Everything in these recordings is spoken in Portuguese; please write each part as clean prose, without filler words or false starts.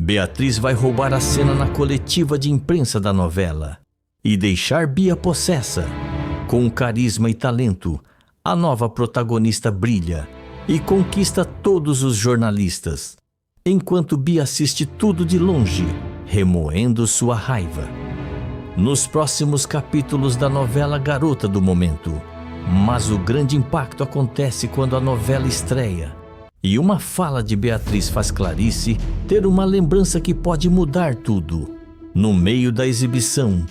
Beatriz vai roubar a cena na coletiva de imprensa da novela e deixar Bia possessa. Com carisma e talento, a nova protagonista brilha e conquista todos os jornalistas, enquanto Bia assiste tudo de longe, remoendo sua raiva. Nos próximos capítulos da novela Garota do Momento, mas o grande impacto acontece quando a novela estreia e uma fala de Beatriz faz Clarice ter uma lembrança que pode mudar tudo. No meio da exibição,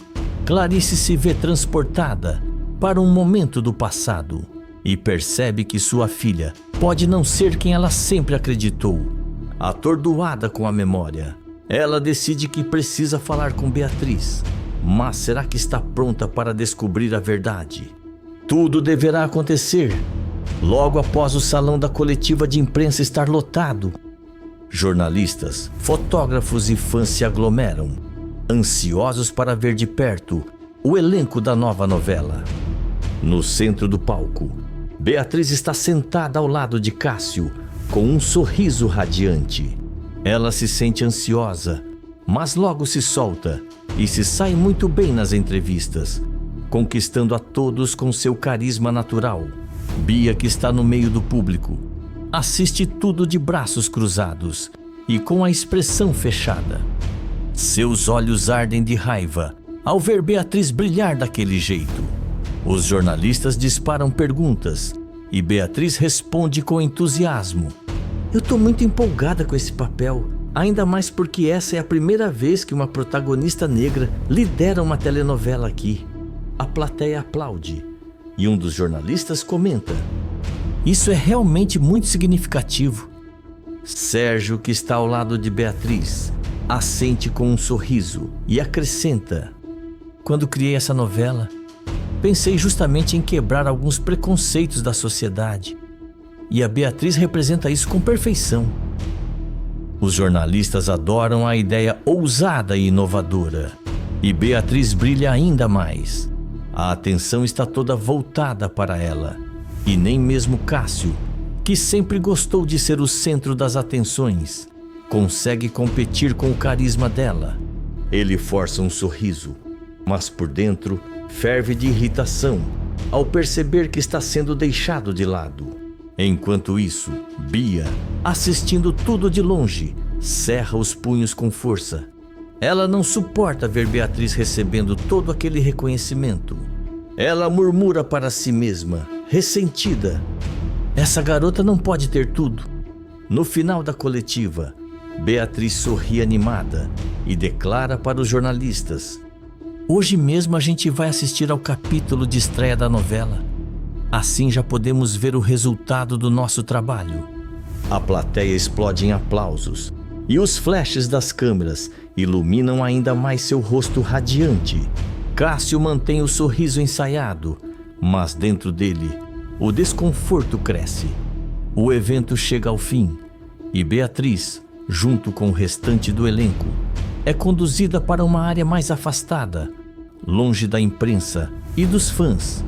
Clarice se vê transportada para um momento do passado e percebe que sua filha pode não ser quem ela sempre acreditou. Atordoada com a memória, ela decide que precisa falar com Beatriz. Mas será que está pronta para descobrir a verdade? Tudo deverá acontecer logo após o salão da coletiva de imprensa estar lotado. Jornalistas, fotógrafos e fãs se aglomeram, ansiosos para ver de perto o elenco da nova novela. No centro do palco, Beatriz está sentada ao lado de Cássio, com um sorriso radiante. Ela se sente ansiosa, mas logo se solta e se sai muito bem nas entrevistas, conquistando a todos com seu carisma natural. Bia, que está no meio do público, assiste tudo de braços cruzados e com a expressão fechada. Seus olhos ardem de raiva ao ver Beatriz brilhar daquele jeito. Os jornalistas disparam perguntas e Beatriz responde com entusiasmo. Eu tô muito empolgada com esse papel, ainda mais porque essa é a primeira vez que uma protagonista negra lidera uma telenovela aqui. A plateia aplaude e um dos jornalistas comenta: isso é realmente muito significativo. Sérgio, que está ao lado de Beatriz, assente com um sorriso e acrescenta: quando criei essa novela, pensei justamente em quebrar alguns preconceitos da sociedade. E a Beatriz representa isso com perfeição. Os jornalistas adoram a ideia ousada e inovadora. E Beatriz brilha ainda mais. A atenção está toda voltada para ela. E nem mesmo Cássio, que sempre gostou de ser o centro das atenções, consegue competir com o carisma dela. Ele força um sorriso, mas por dentro ferve de irritação ao perceber que está sendo deixado de lado. Enquanto isso, Bia, assistindo tudo de longe, cerra os punhos com força. Ela não suporta ver Beatriz recebendo todo aquele reconhecimento. Ela murmura para si mesma, ressentida: essa garota não pode ter tudo. No final da coletiva, Beatriz sorri animada e declara para os jornalistas: hoje mesmo a gente vai assistir ao capítulo de estreia da novela. Assim já podemos ver o resultado do nosso trabalho. A plateia explode em aplausos e os flashes das câmeras iluminam ainda mais seu rosto radiante. Cássio mantém o sorriso ensaiado, mas dentro dele o desconforto cresce. O evento chega ao fim e Beatriz, junto com o restante do elenco, é conduzida para uma área mais afastada, longe da imprensa e dos fãs.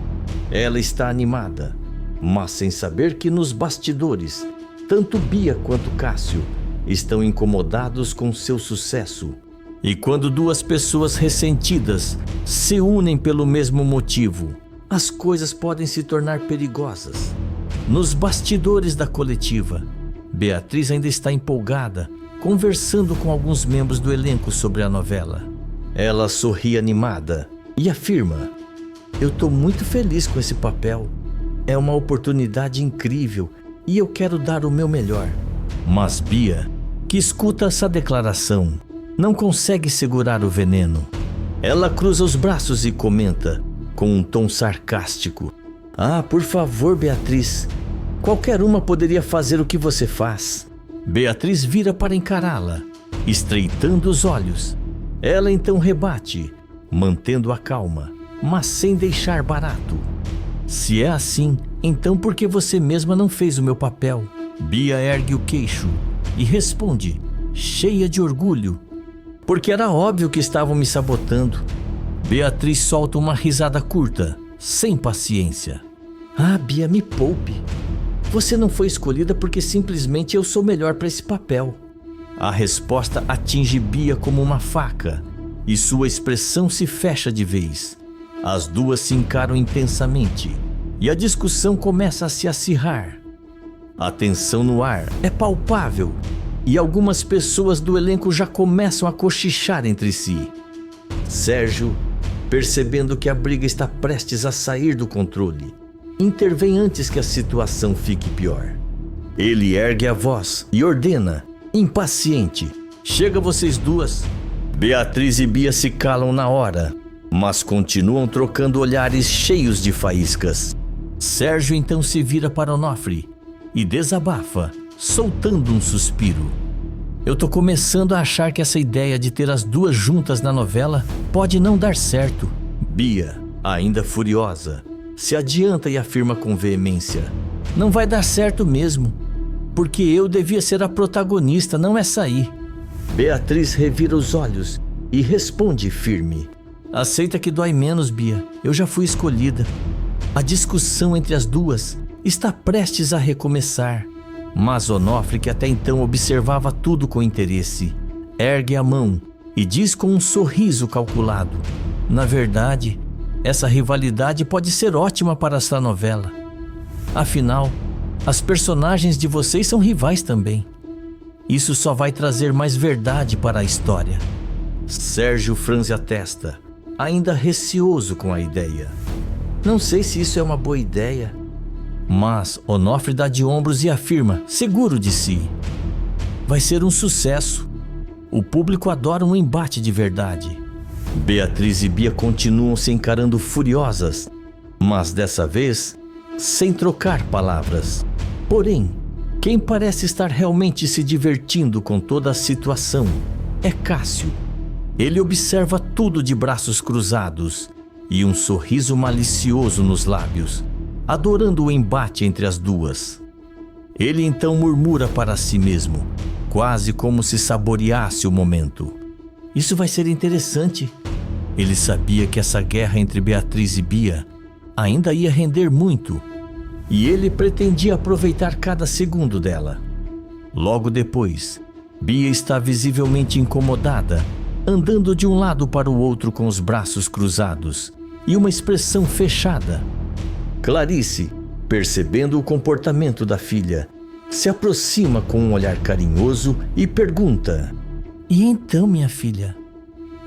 Ela está animada, mas sem saber que nos bastidores, tanto Bia quanto Cássio estão incomodados com seu sucesso. E quando duas pessoas ressentidas se unem pelo mesmo motivo, as coisas podem se tornar perigosas. Nos bastidores da coletiva, Beatriz ainda está empolgada, conversando com alguns membros do elenco sobre a novela. Ela sorri animada e afirma: eu tô muito feliz com esse papel. É uma oportunidade incrível e eu quero dar o meu melhor. Mas Bia, que escuta essa declaração, não consegue segurar o veneno. Ela cruza os braços e comenta, com um tom sarcástico: ah, por favor, Beatriz, qualquer uma poderia fazer o que você faz. Beatriz vira para encará-la, estreitando os olhos. Ela então rebate, mantendo a calma, mas sem deixar barato: se é assim, então por que você mesma não fez o meu papel? Bia ergue o queixo e responde, cheia de orgulho: porque era óbvio que estavam me sabotando. Beatriz solta uma risada curta, sem paciência: ah, Bia, me poupe. Você não foi escolhida porque simplesmente eu sou melhor para esse papel. A resposta atinge Bia como uma faca e sua expressão se fecha de vez. As duas se encaram intensamente e a discussão começa a se acirrar. A tensão no ar é palpável e algumas pessoas do elenco já começam a cochichar entre si. Sérgio, percebendo que a briga está prestes a sair do controle, intervém antes que a situação fique pior. Ele ergue a voz e ordena, impaciente: chega vocês duas. Beatriz e Bia se calam na hora, mas continuam trocando olhares cheios de faíscas. Sérgio então se vira para Onofre e desabafa, soltando um suspiro. Eu tô começando a achar que essa ideia de ter as duas juntas na novela pode não dar certo. Bia, ainda furiosa, se adianta e afirma com veemência: não vai dar certo mesmo, porque eu devia ser a protagonista, não essa aí. Beatriz revira os olhos e responde firme: aceita que dói menos, Bia, eu já fui escolhida. A discussão entre as duas está prestes a recomeçar, mas Onofre, que até então observava tudo com interesse, ergue a mão e diz com um sorriso calculado: na verdade, essa rivalidade pode ser ótima para esta novela. Afinal, as personagens de vocês são rivais também. Isso só vai trazer mais verdade para a história. Sérgio franze a testa, ainda receoso com a ideia. Não sei se isso é uma boa ideia. Mas Onofre dá de ombros e afirma, seguro de si: vai ser um sucesso. O público adora um embate de verdade. Beatriz e Bia continuam se encarando furiosas, mas dessa vez sem trocar palavras. Porém, quem parece estar realmente se divertindo com toda a situação é Cássio. Ele observa tudo de braços cruzados e um sorriso malicioso nos lábios, adorando o embate entre as duas. Ele então murmura para si mesmo, quase como se saboreasse o momento: isso vai ser interessante. Ele sabia que essa guerra entre Beatriz e Bia ainda ia render muito, e ele pretendia aproveitar cada segundo dela. Logo depois, Bia está visivelmente incomodada, andando de um lado para o outro com os braços cruzados e uma expressão fechada. Clarice, percebendo o comportamento da filha, se aproxima com um olhar carinhoso e pergunta: e então, minha filha,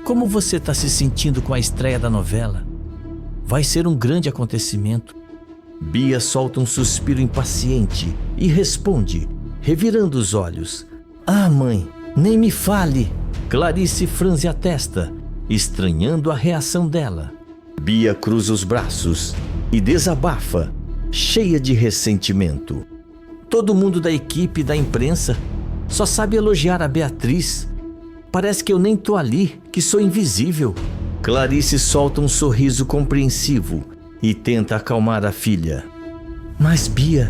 como você está se sentindo com a estreia da novela? Vai ser um grande acontecimento. Bia solta um suspiro impaciente e responde, revirando os olhos: ah, mãe, nem me fale. Clarice franze a testa, estranhando a reação dela. Bia cruza os braços e desabafa, cheia de ressentimento: todo mundo da equipe e da imprensa só sabe elogiar a Beatriz. Parece que eu nem tô ali, que sou invisível. Clarice solta um sorriso compreensivo e tenta acalmar a filha. Mas Bia,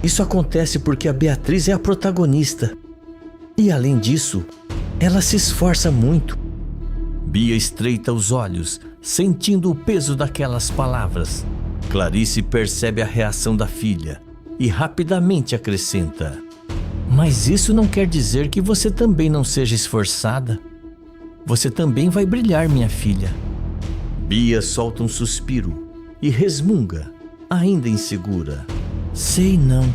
isso acontece porque a Beatriz é a protagonista. E além disso, ela se esforça muito. Bia estreita os olhos, sentindo o peso daquelas palavras. Clarice percebe a reação da filha e rapidamente acrescenta: mas isso não quer dizer que você também não seja esforçada. Você também vai brilhar, minha filha. Bia solta um suspiro e resmunga, ainda insegura: sei não,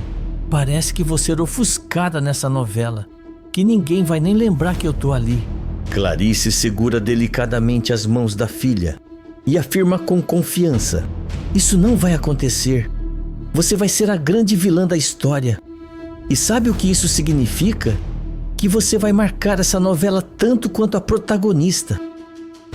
parece que vou ser ofuscada nessa novela, que ninguém vai nem lembrar que eu tô ali. Clarice segura delicadamente as mãos da filha e afirma com confiança: isso não vai acontecer. Você vai ser a grande vilã da história. E sabe o que isso significa? Que você vai marcar essa novela tanto quanto a protagonista.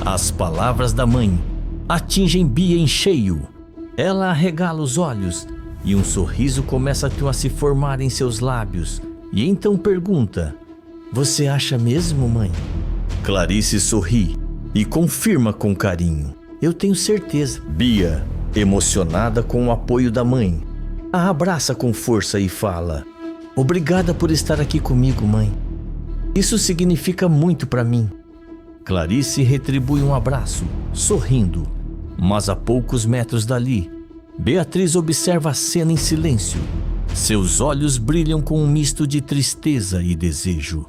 As palavras da mãe atingem Bia em cheio. Ela arregala os olhos e um sorriso começa a se formar em seus lábios. E então pergunta: você acha mesmo, mãe? Clarice sorri e confirma com carinho: eu tenho certeza. Bia, emocionada com o apoio da mãe, a abraça com força e fala: obrigada por estar aqui comigo, mãe. Isso significa muito para mim. Clarice retribui um abraço, sorrindo. Mas a poucos metros dali, Beatriz observa a cena em silêncio. Seus olhos brilham com um misto de tristeza e desejo.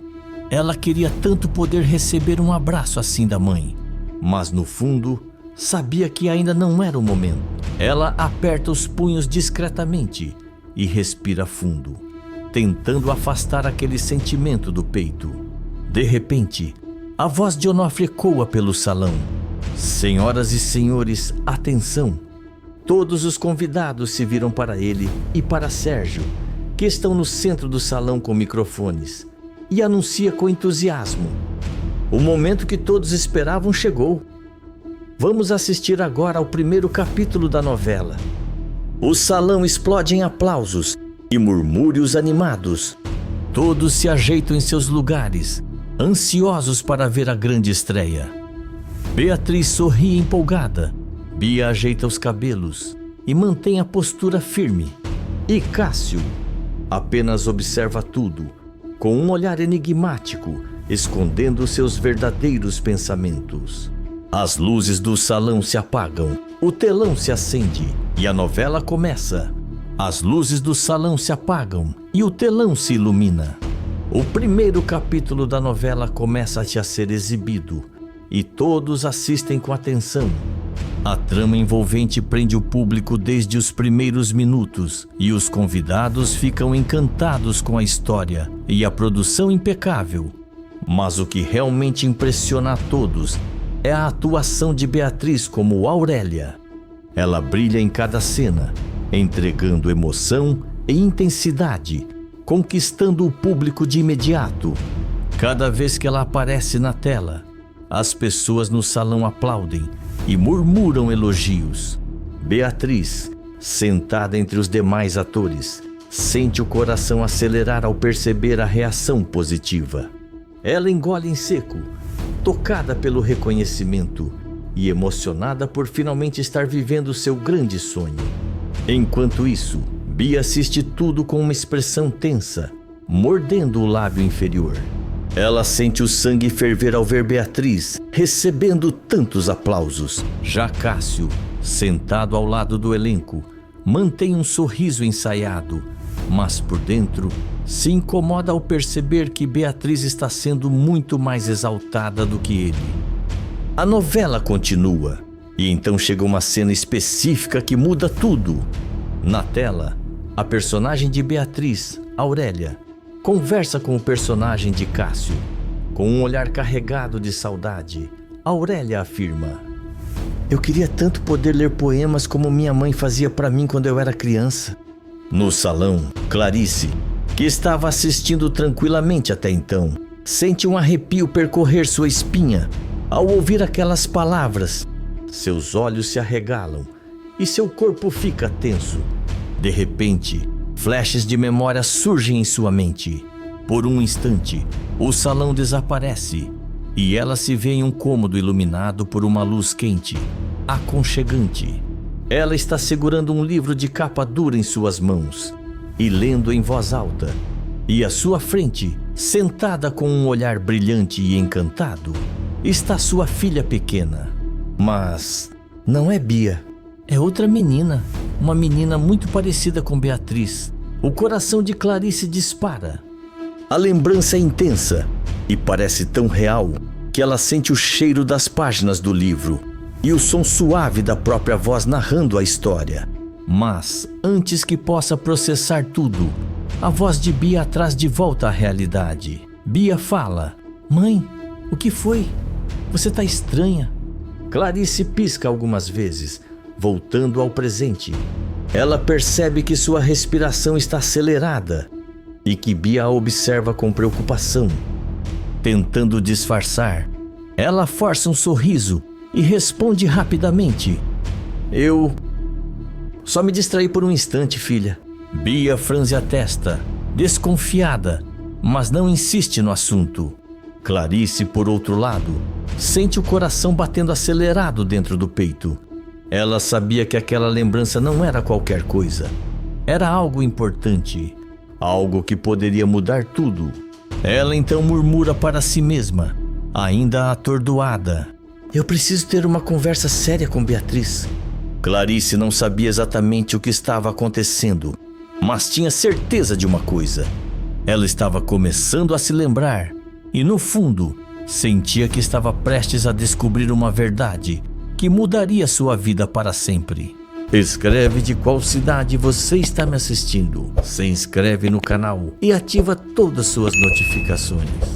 Ela queria tanto poder receber um abraço assim da mãe, mas no fundo sabia que ainda não era o momento. Ela aperta os punhos discretamente e respira fundo, tentando afastar aquele sentimento do peito. De repente, a voz de Onofre ecoa pelo salão. Senhoras e senhores, atenção! Todos os convidados se viram para ele e para Sérgio, que estão no centro do salão com microfones, e anuncia com entusiasmo: o momento que todos esperavam chegou. Vamos assistir agora ao primeiro capítulo da novela. O salão explode em aplausos e murmúrios animados. Todos se ajeitam em seus lugares, ansiosos para ver a grande estreia. Beatriz sorri empolgada. Bia ajeita os cabelos e mantém a postura firme. E Cássio apenas observa tudo, com um olhar enigmático, escondendo seus verdadeiros pensamentos. As luzes do salão se apagam, o telão se acende e a novela começa. As luzes do salão se apagam e o telão se ilumina. O primeiro capítulo da novela começa a ser exibido e todos assistem com atenção. A trama envolvente prende o público desde os primeiros minutos e os convidados ficam encantados com a história e a produção impecável. Mas o que realmente impressiona a todos é a atuação de Beatriz como Aurélia. Ela brilha em cada cena, entregando emoção e intensidade, conquistando o público de imediato. Cada vez que ela aparece na tela, as pessoas no salão aplaudem e murmuram elogios. Beatriz, sentada entre os demais atores, sente o coração acelerar ao perceber a reação positiva. Ela engole em seco, tocada pelo reconhecimento e emocionada por finalmente estar vivendo seu grande sonho. Enquanto isso, Bia assiste tudo com uma expressão tensa, mordendo o lábio inferior. Ela sente o sangue ferver ao ver Beatriz recebendo tantos aplausos. Já Cássio, sentado ao lado do elenco, mantém um sorriso ensaiado, mas por dentro se incomoda ao perceber que Beatriz está sendo muito mais exaltada do que ele. A novela continua, e então chega uma cena específica que muda tudo. Na tela, a personagem de Beatriz, Aurélia, conversa com o personagem de Cássio. Com um olhar carregado de saudade, Aurélia afirma: eu queria tanto poder ler poemas como minha mãe fazia para mim quando eu era criança. No salão, Clarice, que estava assistindo tranquilamente até então, sente um arrepio percorrer sua espinha ao ouvir aquelas palavras. Seus olhos se arregalam e seu corpo fica tenso. De repente, flashes de memória surgem em sua mente. Por um instante, o salão desaparece e ela se vê em um cômodo iluminado por uma luz quente, aconchegante. Ela está segurando um livro de capa dura em suas mãos e lendo em voz alta. E à sua frente, sentada com um olhar brilhante e encantado, está sua filha pequena. Mas não é Bia, é outra menina, uma menina muito parecida com Beatriz. O coração de Clarice dispara. A lembrança é intensa e parece tão real que ela sente o cheiro das páginas do livro e o som suave da própria voz narrando a história. Mas, antes que possa processar tudo, a voz de Bia a traz de volta à realidade. Bia fala: mãe, o que foi? Você tá estranha. Clarice pisca algumas vezes, voltando ao presente. Ela percebe que sua respiração está acelerada e que Bia a observa com preocupação. Tentando disfarçar, ela força um sorriso e responde rapidamente: eu só me distraí por um instante, filha. Bia franze a testa, desconfiada, mas não insiste no assunto. Clarice, por outro lado, sente o coração batendo acelerado dentro do peito. Ela sabia que aquela lembrança não era qualquer coisa. Era algo importante, algo que poderia mudar tudo. Ela então murmura para si mesma, ainda atordoada: eu preciso ter uma conversa séria com Beatriz. Clarice não sabia exatamente o que estava acontecendo, mas tinha certeza de uma coisa: ela estava começando a se lembrar e no fundo sentia que estava prestes a descobrir uma verdade que mudaria sua vida para sempre. Escreve de qual cidade você está me assistindo, se inscreve no canal e ativa todas suas notificações.